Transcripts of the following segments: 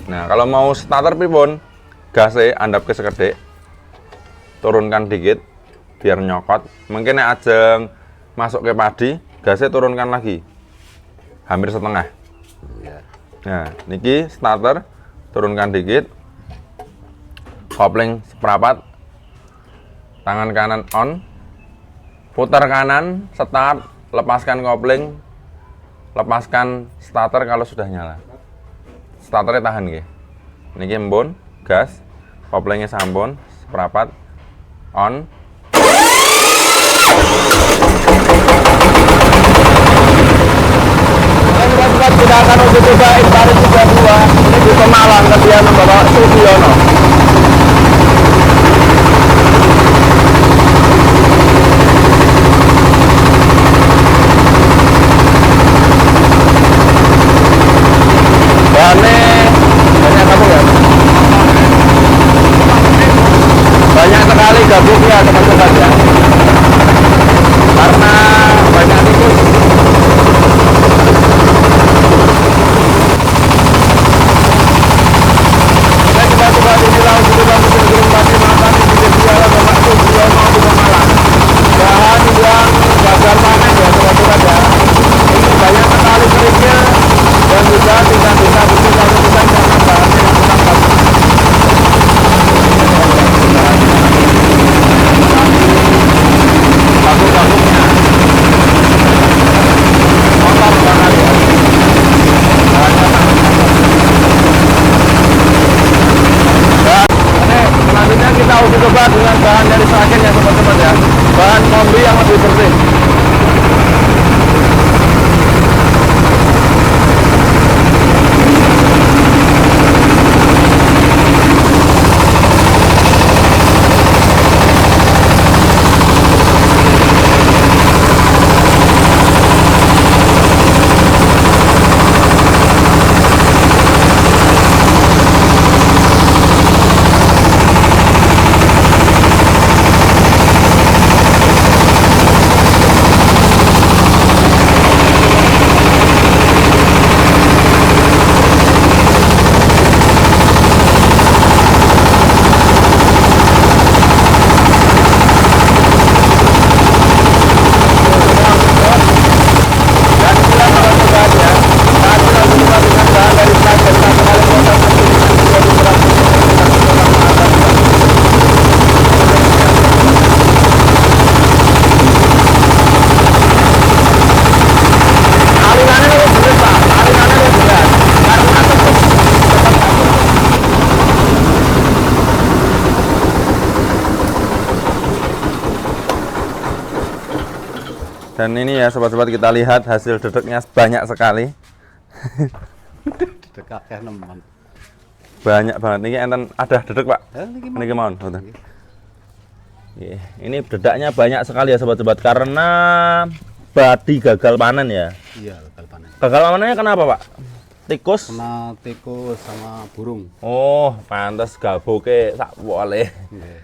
Nah, kalau mau starter pripun, gasnya andap ke sekedhik. Turunkan dikit biar nyokot. Mungkin nek ajeng masuk ke padi, gasnya turunkan lagi. Hampir setengah. Iya. Nah, niki starter turunkan dikit. Kopling seprapat. Tangan kanan on. Putar kanan, start, lepaskan kopling. Lepaskan starter kalau sudah nyala. Starternya tahan nggih. Niki embun, gas, koplingnya sampun, seprapat, on. Sobat, kita akan uji coba Intaris 32 ini di Pemalang, kemudian membawa Sugiono. Banyak sekali gabungnya teman-teman ya, karena banyak tikus. Kita coba inilah uji coba mesin burung padi makan di Desiala Bapak Sugiono di Pemalang. Bahan yang gagal panen ya teman-teman ya. Ini banyak sekali kerikil dan juga bisa bersih satu desain karena bahannya yang kurang bagus. Gabung-gabungnya motor barangkali ya. Bahannya sangat bagus. Dan ini selanjutnya kita uji coba dengan bahan dari Sragen ya teman-teman ya. Bahan kombi yang lebih bersih. Dan ini ya sobat-sobat, kita lihat hasil dedeknya banyak sekali. Dedek akeh nemen. Banyak banget. Ini enten ada dedek, Pak. Niki Ini kemauan. Ini dedaknya banyak sekali ya sobat-sobat, karena padi gagal panen ya. Iya, gagal panen. Gagal panennya kenapa, Pak? Tikus? Kena tikus sama burung. Oh, pantas gaboke sak wole. Nggih.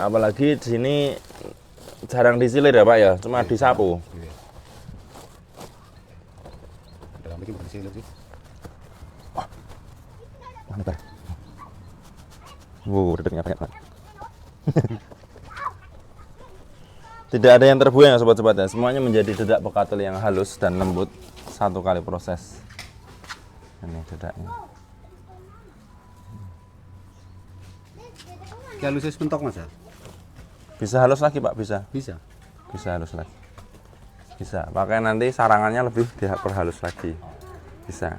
Apalagi di sini jarang disilir ya Pak ya, cuma disapu. Iya. Dalam ini bersih lagi. Mana Pak? Dedeknya banyak Pak. Tidak ada yang terbuang ya sobat-sobat ya, semuanya menjadi dedak pekatul yang halus dan lembut satu kali proses. Ini dedaknya. Ya halusnya mentok Mas ya? Bisa halus lagi Pak, bisa. Bisa. Bisa halus lagi. Bisa. Pakai nanti sarangannya lebih diperhalus lagi. Bisa.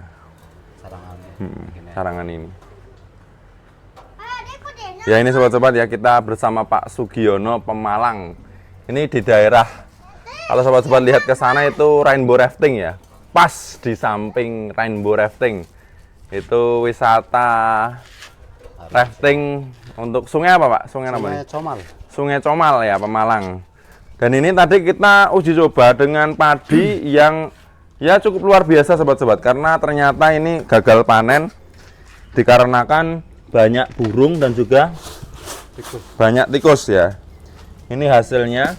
Sarangan. Sarangan ini. Ya ini sobat-sobat ya, kita bersama Pak Sugiono Pemalang. Ini di daerah, kalau sobat-sobat lihat ke sana itu rainbow rafting ya. Pas di samping rainbow rafting. Itu wisata rafting untuk sungai apa Pak? Sungai apa nih? Comal. Sungai Comal ya, Pemalang. Dan ini tadi kita uji coba dengan padi yang ya cukup luar biasa sobat-sobat, karena ternyata ini gagal panen dikarenakan banyak burung dan juga banyak tikus ya. Ini hasilnya,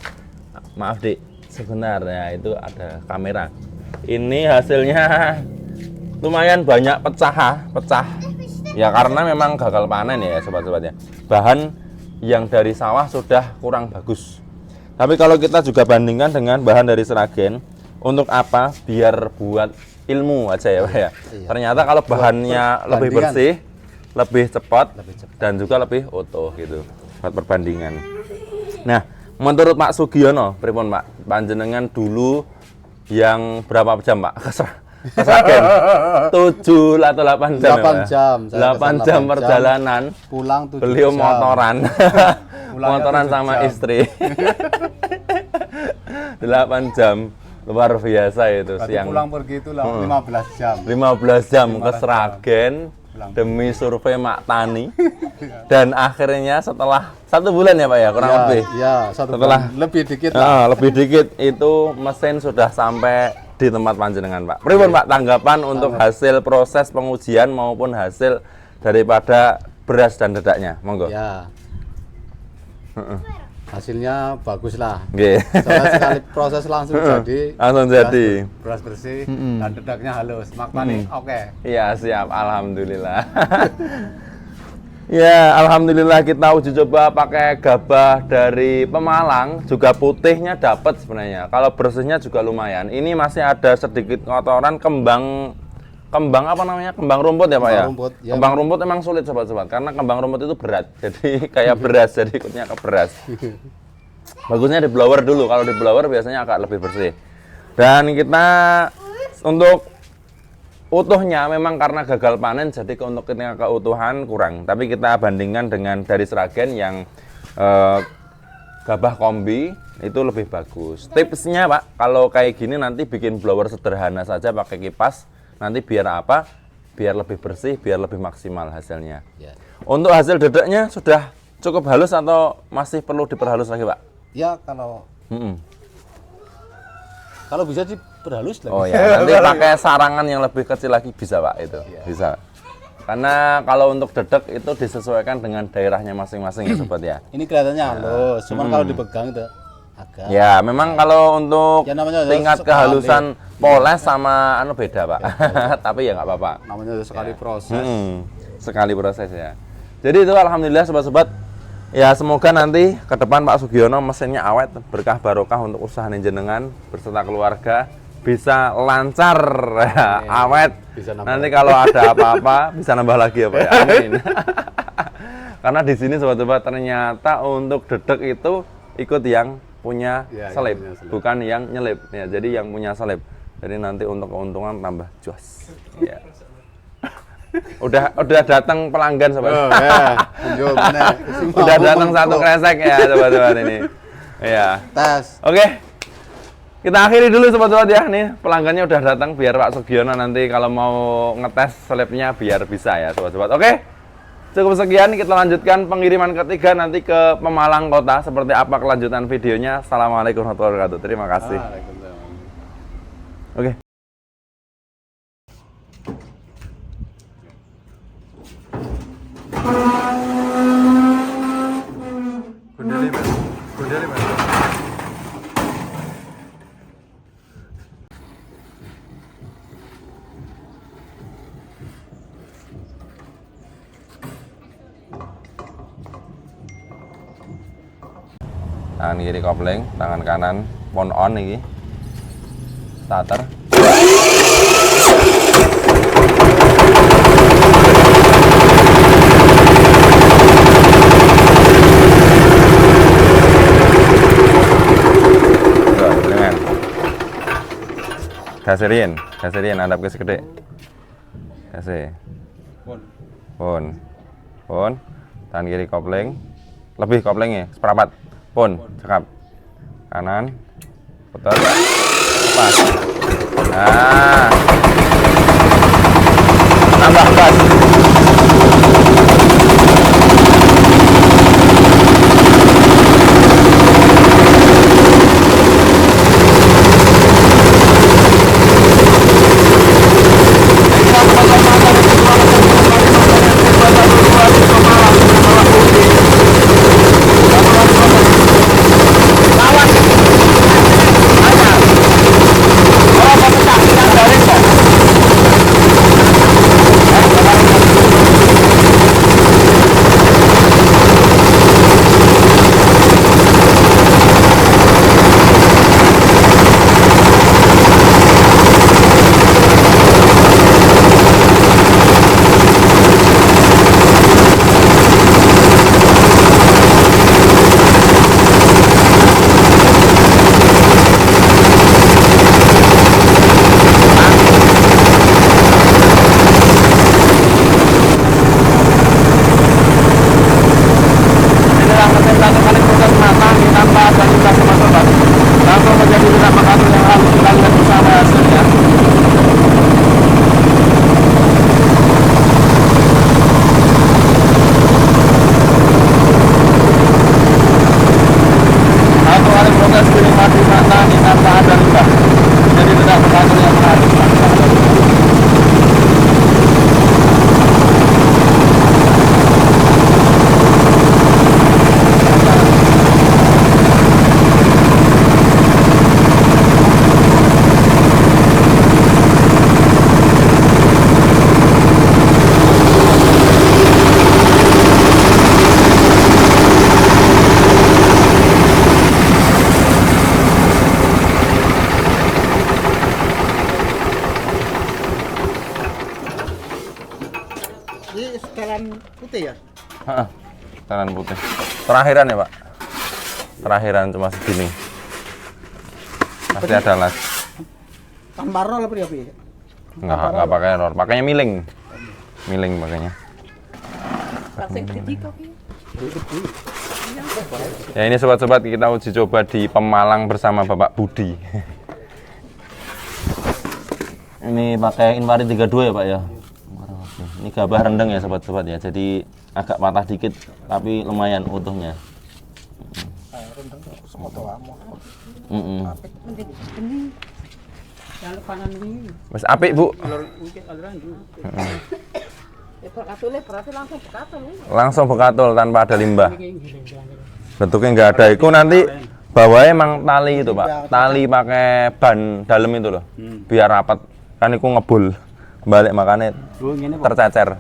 maaf Dik, sebentar ya, itu ada kamera. Ini hasilnya lumayan banyak pecah. Ya karena memang gagal panen ya sobat-sobat ya. Bahan yang dari sawah sudah kurang bagus. Tapi kalau kita juga bandingkan dengan bahan dari Sragen, untuk apa? Biar buat ilmu aja ya Pak ya. Iya. Ternyata kalau bahannya lebih bersih, lebih cepat, dan juga lebih utuh gitu. Buat perbandingan. Nah, menurut Pak Sugiono, pripun Pak? Panjenengan dulu yang berapa jam Pak? Ke Sragen? 7 atau 8 jam 8 jam. 8 jam perjalanan. Pulang 7 Beliau jam. motoran. Motoran 7 sama jam. istri. 8 jam. Luar biasa itu. Berarti Siang pulang pergi itu 15 jam. 15 jam ke 15 Sragen Pulang. demi survei Mak Tani. Dan akhirnya setelah 1 bulan ya Pak ya, kurang lebih. Ya, 1 Setelah bulan. Lebih dikit lah. Lebih dikit itu mesin sudah sampai di tempat panjenengan Pak. Pripun Pak tanggapan untuk hasil proses pengujian maupun hasil daripada beras dan dedaknya? Monggo. Ya. Hasilnya bagus lah. Nggih. Soalnya sekali proses langsung jadi. Langsung jadi. Beras bersih dan dedaknya halus. Maknanya oke. Iya siap, alhamdulillah. Ya, alhamdulillah kita uji coba pakai gabah dari Pemalang, juga putihnya dapat sebenarnya. Kalau bersihnya juga lumayan. Ini masih ada sedikit kotoran kembang apa namanya? Kembang rumput ya, Pak ya? Rumput, ya. Kembang rumput emang sulit sobat-sobat karena kembang rumput itu berat. Jadi kayak beras, jadi ikutnya ke beras. Bagusnya di blower dulu. Kalau di blower biasanya agak lebih bersih. Dan kita untuk utuhnya memang karena gagal panen jadi untuk keutuhan kurang. Tapi kita bandingkan dengan dari Sragen yang gabah kombi itu lebih bagus. Tipsnya Pak, kalau kayak gini nanti bikin blower sederhana saja pakai kipas. Nanti biar apa? Biar lebih bersih, biar lebih maksimal hasilnya. Ya. Untuk hasil dedeknya sudah cukup halus atau masih perlu diperhalus lagi Pak? Ya kalau bisa diperhalus lagi. Oh ya, nanti pakai sarangan yang lebih kecil lagi bisa Pak itu, bisa. Karena kalau untuk dedek itu disesuaikan dengan daerahnya masing-masing ya sobat ya. Ini kelihatannya halus, cuman kalau dipegang itu agak. Ya, memang kalau untuk Ya, namanya tingkat sekali. kehalusan poles sama beda Pak. Tapi ya nggak apa-apa. Namanya sekali proses. Sekali proses ya. Jadi itu alhamdulillah sobat-sobat. Ya semoga nanti ke depan Pak Sugiono mesinnya awet, berkah barokah untuk usaha jenengan beserta keluarga bisa lancar, awet. Bisa nambah Nanti kalau ada apa-apa bisa nambah lagi ya Pak ya. Amin. Karena di sini sobat-sobat ternyata untuk dedek itu ikut yang punya Ya, yang selip, punya selip. bukan yang nyelip. Ya, jadi yang punya selip. Jadi nanti untuk keuntungan tambah jos. Ya. Udah datang pelanggan sobat. Oh, ya. Lanjut, mana? Udah datang satu kresek ya sobat-sobat ini. Iya. Tes. Oke. Kita akhiri dulu sobat-sobat ya. Nih pelanggannya udah datang biar Pak Sugiono nanti kalau mau ngetes selipnya biar bisa ya sobat-sobat. Oke. Cukup sekian, kita lanjutkan pengiriman ketiga nanti ke Pemalang Kota. Seperti apa kelanjutan videonya. Assalamualaikum warahmatullahi wabarakatuh. Terima kasih. Oke. Tangan kiri kopling, tangan kanan pon on iki. Starter. Gaserin, hadap ke segede. Kasih. Pun. Tangan kiri kopling. Lebih koplingnya, seperempat. Pun, cekap. Kanan. Putar. Lepas. Nah. Tambah gas. Pecah. Tangan putih. Terakhiran ya Pak? Terakhiran cuma segini. Pasti ada las. Tambah roll apa ya, Pi? Enggak pakai error, pakainya miling. Miling makanya. Ya ini sobat-sobat kita uji coba di Pemalang bersama Bapak Budi. Ini pakai Invari 32 ya Pak ya. Ini gabah rendeng ya sobat-sobat ya. Jadi agak patah dikit tapi lumayan utuhnya. Mas apik Bu. Langsung bekatul tanpa ada limbah. Bentuknya nggak ada. Itu nanti bawahnya emang tali itu Pak. Tali pakai ban dalam itu loh. Biar rapat. Kan itu ngebul. Balik makanya tercecer.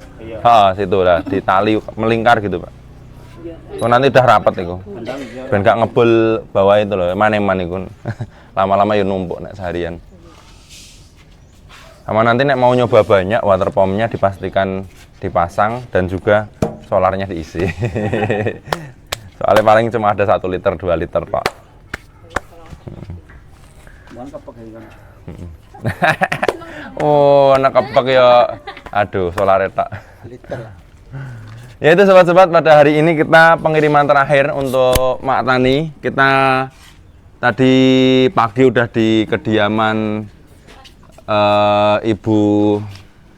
Situ lah di tali melingkar gitu Pak. Itu nanti udah rapat itu. Dan nggak ngebul bawah itu loh. Maneman itu. Lama-lama ya numpuk nek seharian. Sama nanti nek mau nyoba banyak water pumpnya dipastikan dipasang dan juga solarnya diisi. Soalnya paling cuma ada 1 liter 2 liter Pak. Oh, nakepek ya. Aduh, solarnya tak. Ya itu sobat-sobat, pada hari ini kita pengiriman terakhir untuk Mak Tani. Kita tadi pagi udah di kediaman Ibu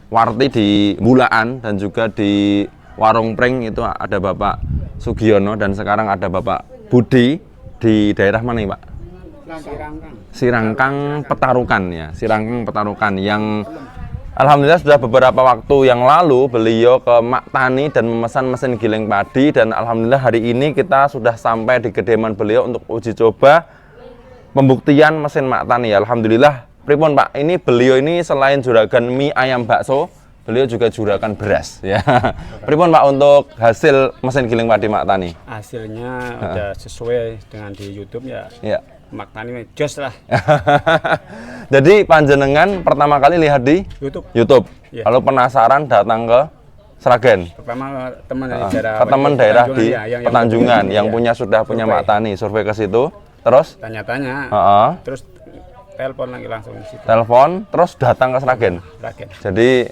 Warti di Bulaan dan juga di Warung Pring itu ada Bapak Sugiono dan sekarang ada Bapak Budi di daerah mana nih Pak? Sirangkang Petarukan ya, Sirangkang Petarukan yang alhamdulillah sudah beberapa waktu yang lalu beliau ke Mak Tani dan memesan mesin giling padi dan alhamdulillah hari ini kita sudah sampai di kediaman beliau untuk uji coba pembuktian mesin Mak Tani ya. Alhamdulillah. Pripun Pak, ini beliau ini selain juragan mie ayam bakso, beliau juga juragan beras ya. Pripun Pak untuk hasil mesin giling padi Mak Tani? Hasilnya udah sesuai dengan di YouTube ya. Ya. Mak Tani jos lah. Jadi panjenengan pertama kali lihat di YouTube. Ya. Lalu penasaran datang ke Sragen. Pertama teman dari daerah teman daerah di ya, Petanjungan yang punya Mak Tani, survei ke situ. Terus tanya-tanya. Terus telepon lagi langsung di situ. Telepon, terus datang ke Sragen. Jadi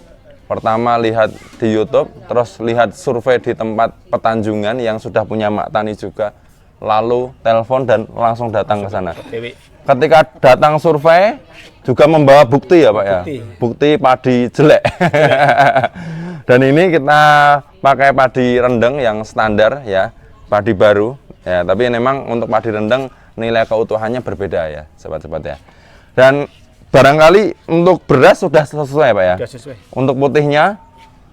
pertama lihat di YouTube, terus lihat survei di tempat Petanjungan yang sudah punya Mak Tani juga, lalu telepon dan langsung datang ke sana. Ketika datang survei juga membawa bukti ya Pak ya, bukti padi jelek. Dan ini kita pakai padi rendeng yang standar ya, padi baru ya. Tapi memang untuk padi rendeng nilai keutuhannya berbeda ya, sobat-sobat ya. Dan barangkali untuk beras sudah sesuai Pak ya? Sudah sesuai. Untuk putihnya,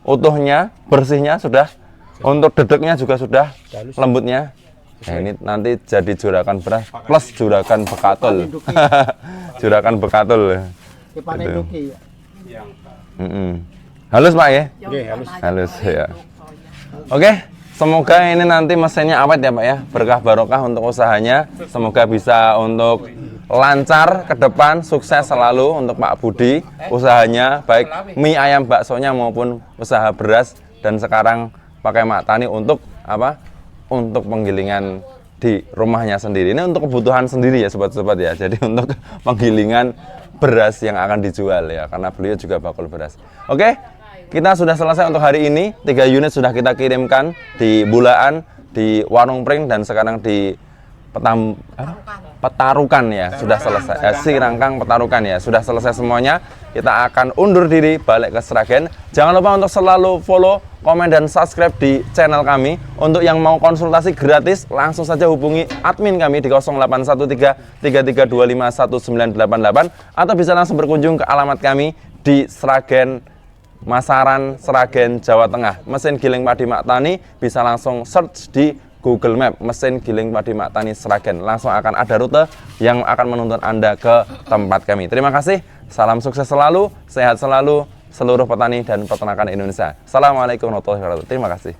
utuhnya, bersihnya sudah. Untuk dedeknya juga sudah, lembutnya. Ya, ini nanti jadi juragan beras plus juragan bekatul. Juragan bekatul. Gitu. Halus Pak ya? Halus ya. Oke. Semoga ini nanti mesinnya awet ya Pak ya, berkah barokah untuk usahanya. Semoga bisa untuk lancar ke depan, sukses selalu untuk Pak Budi usahanya, baik mie ayam baksonya maupun usaha beras dan sekarang pakai Mak Tani untuk apa? Untuk penggilingan di rumahnya sendiri. Ini untuk kebutuhan sendiri ya sobat-sobat ya. Jadi untuk penggilingan beras yang akan dijual ya, karena beliau juga bakul beras. Oke. Kita sudah selesai untuk hari ini, 3 unit sudah kita kirimkan di Bulaan, di Warung Pring, dan sekarang di Petarukan ya, sudah selesai. Sirangkang Petarukan ya, sudah selesai semuanya. Kita akan undur diri balik ke Sragen. Jangan lupa untuk selalu follow, komen, dan subscribe di channel kami. Untuk yang mau konsultasi gratis, langsung saja hubungi admin kami di 0813 3325 1988 atau bisa langsung berkunjung ke alamat kami di Sragen Masaran, Sragen, Jawa Tengah. Mesin giling padi Mak Tani bisa langsung search di Google Map, mesin giling padi Mak Tani Sragen. Langsung akan ada rute yang akan menuntun Anda ke tempat kami. Terima kasih, salam sukses selalu, sehat selalu, seluruh petani dan peternakan Indonesia. Assalamualaikum warahmatullahi wabarakatuh. Terima kasih.